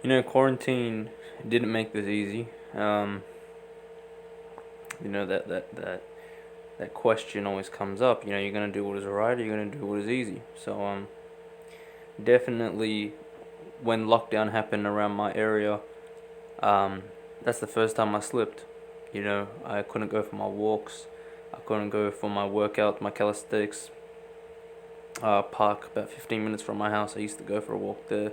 Quarantine didn't make this easy. That question always comes up. You're gonna do what is right, or you're gonna do what is easy. So definitely when lockdown happened around my area, um, that's the first time I slipped. I couldn't go for my walks. I couldn't go for my workout, my calisthenics park about 15 minutes from my house. I used to go for a walk there,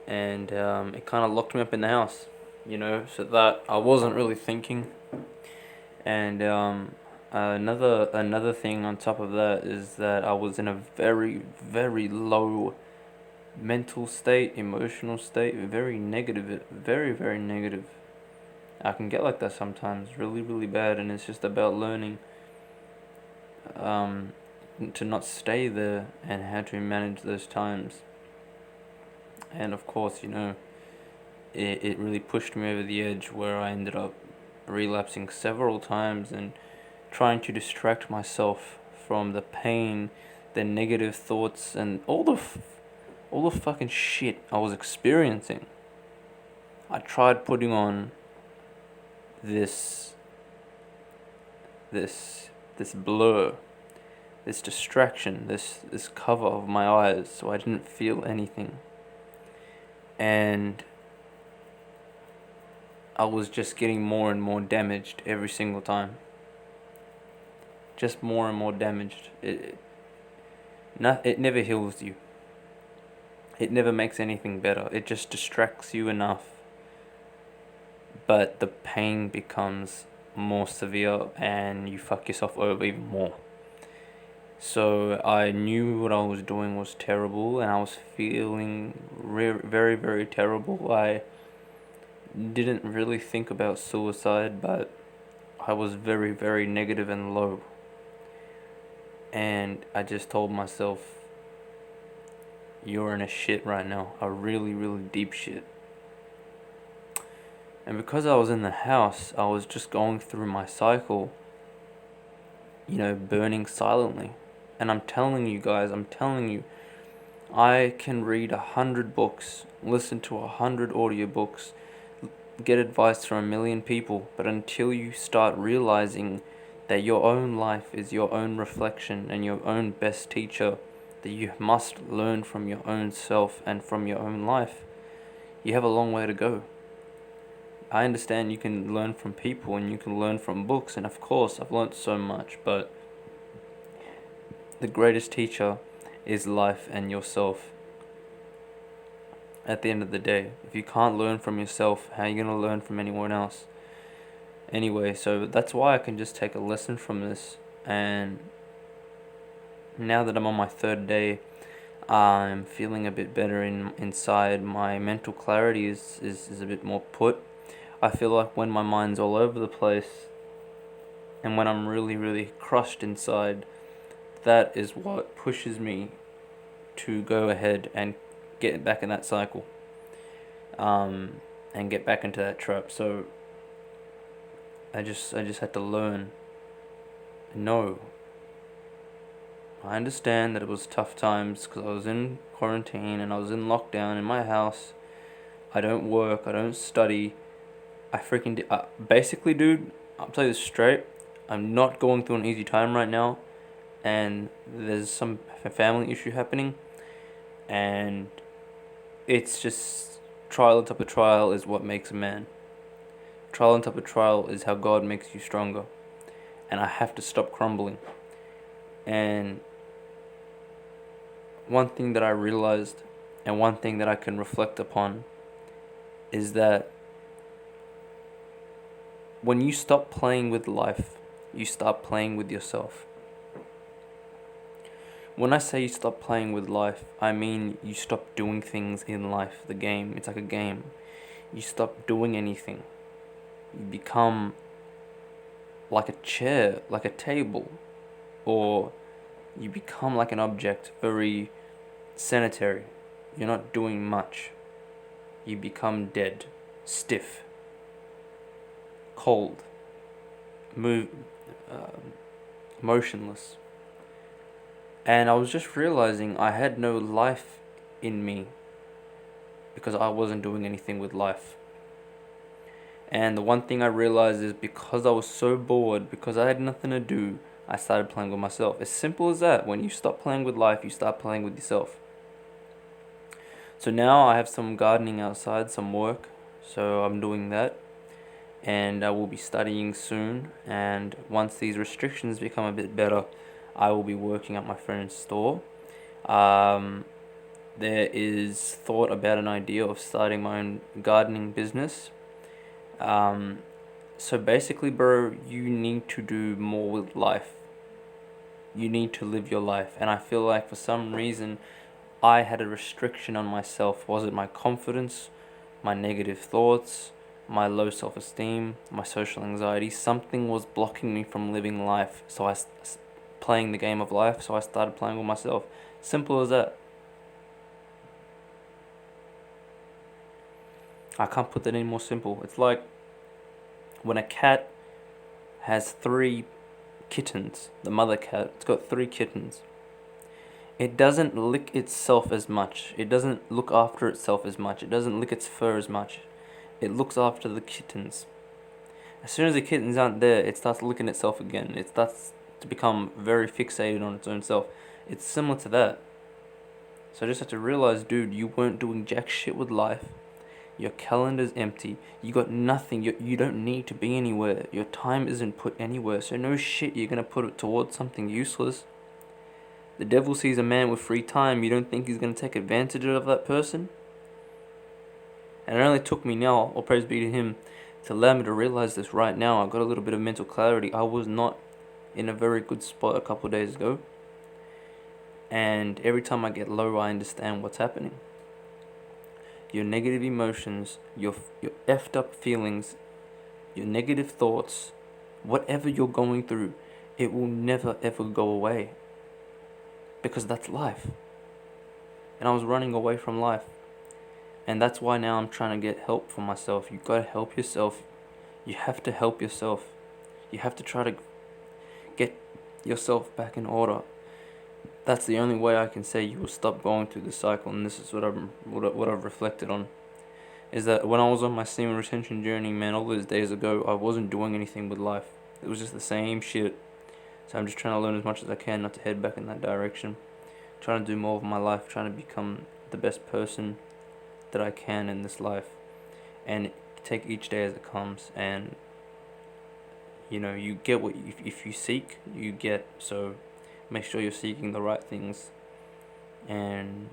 and it kind of locked me up in the house. So that I wasn't really thinking. And another thing on top of that is that I was in a very very low mental state, emotional state, very negative, very very negative. I can get like that sometimes, really really bad, and it's just about learning um, to not stay there and how to manage those times. And of course, it really pushed me over the edge where I ended up relapsing several times and trying to distract myself from the pain, the negative thoughts, and all the fucking shit I was experiencing. I tried putting on this this blur, this distraction, this cover of my eyes so I didn't feel anything. And I was just getting more and more damaged every single time. Just more and more damaged. It never heals you. It never makes anything better. It just distracts you enough, but the pain becomes more severe and you fuck yourself over even more. So I knew what I was doing was terrible, and I was feeling very, very terrible. I didn't really think about suicide, but I was very, very negative and low. And I just told myself, you're in a shit right now, a really, really deep shit. And because I was in the house, I was just going through my cycle, burning silently. And I'm telling you guys, I can read 100 books, listen to 100 audiobooks, get advice from a million people, but until you start realizing that your own life is your own reflection and your own best teacher, that you must learn from your own self and from your own life, you have a long way to go. I understand you can learn from people and you can learn from books, and of course I've learned so much, but the greatest teacher is life and yourself. At the end of the day, if you can't learn from yourself, how are you going to learn from anyone else? Anyway, so that's why I can just take a lesson from this. And now that I'm on my third day, I'm feeling a bit better inside. My mental clarity is a bit more put. I feel like when my mind's all over the place and when I'm really, really crushed inside, that is what pushes me to go ahead and get back in that cycle, and get back into that trap. So I just had to learn. No, I understand that it was tough times because I was in quarantine and I was in lockdown in my house. I don't work. I don't study. I freaking basically, dude. I'll tell you this straight. I'm not going through an easy time right now, and there's some family issue happening, and it's just trial on top of trial is what makes a man. Trial on top of trial is how God makes you stronger, and I have to stop crumbling. And one thing that I realized, and one thing that I can reflect upon, is that when you stop playing with life, you start playing with yourself. When I say you stop playing with life, I mean you stop doing things in life, the game. It's like a game. You stop doing anything. You become like a chair, like a table, or you become like an object, very sanitary. You're not doing much. You become dead, stiff, cold, move, uh, motionless. And I was just realizing I had no life in me. because I wasn't doing anything with life. And the one thing I realized is because I was so bored, because I had nothing to do, I started playing with myself. As simple as that. When you stop playing with life, you start playing with yourself. So now I have some gardening outside, some work. So I'm doing that. And I will be studying soon. And once these restrictions become a bit better, I will be working at my friend's store. Um, there is thought about an idea of starting my own gardening business. Um, so basically, bro, you need to do more with life. You need to live your life. And I feel like for some reason, I had a restriction on myself. Was it my confidence, my negative thoughts, my low self esteem, my social anxiety? Something was blocking me from living life. So playing the game of life. So I started playing with myself. Simple as that. I can't put that any more simple. It's like when a cat has three kittens, the mother cat, it's got three kittens. It doesn't lick itself as much. It doesn't look after itself as much. It doesn't lick its fur as much. It looks after the kittens. As soon as the kittens aren't there, it starts licking itself again. It starts to become very fixated on its own self. It's similar to that. So I just have to realize, dude, you weren't doing jack shit with life. Your calendar's empty. You got nothing. You don't need to be anywhere. Your time isn't put anywhere. So no shit you're going to put it towards something useless. The devil sees a man with free time. You don't think he's going to take advantage of that person? And it only took me now, all praise be to him, to allow me to realize this right now. I got a little bit of mental clarity. I was not in a very good spot a couple of days ago. And every time I get low, I understand what's happening. Your negative emotions, your effed up feelings, your negative thoughts, whatever you're going through, it will never ever go away. Because that's life. And I was running away from life. And that's why now I'm trying to get help for myself. You gotta help yourself. You have to help yourself. You have to try to get yourself back in order. That's the only way I can say you will stop going through the cycle. And this is what I've reflected on. Is that when I was on my semen retention journey, man, all those days ago, I wasn't doing anything with life. It was just the same shit. So I'm just trying to learn as much as I can not to head back in that direction. Trying to do more of my life, trying to become the best person that I can in this life. And take each day as it comes. And, you get what if you seek, you get. So make sure you're seeking the right things. And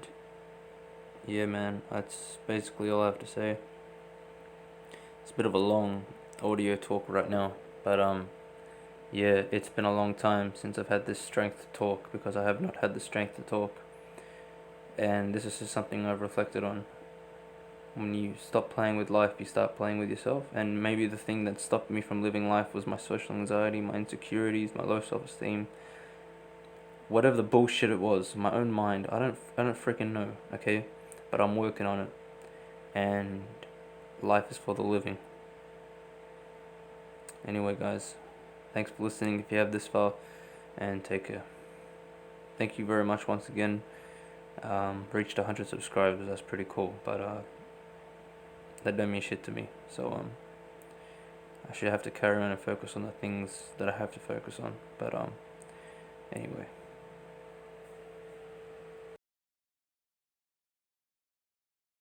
yeah, man, that's basically all I have to say. It's a bit of a long audio talk right now, but yeah, it's been a long time since I've had this strength to talk, because I have not had the strength to talk. And this is just something I've reflected on. When you stop playing with life, you start playing with yourself. And maybe the thing that stopped me from living life was my social anxiety, my insecurities, my low self-esteem. Whatever the bullshit it was, my own mind. I don't freaking know, okay? But I'm working on it. And life is for the living. Anyway, guys, thanks for listening if you have this far, and take care. Thank you very much once again. Reached 100 subscribers. That's pretty cool, but that don't mean shit to me. So I should have to carry on and focus on the things that I have to focus on. But anyway.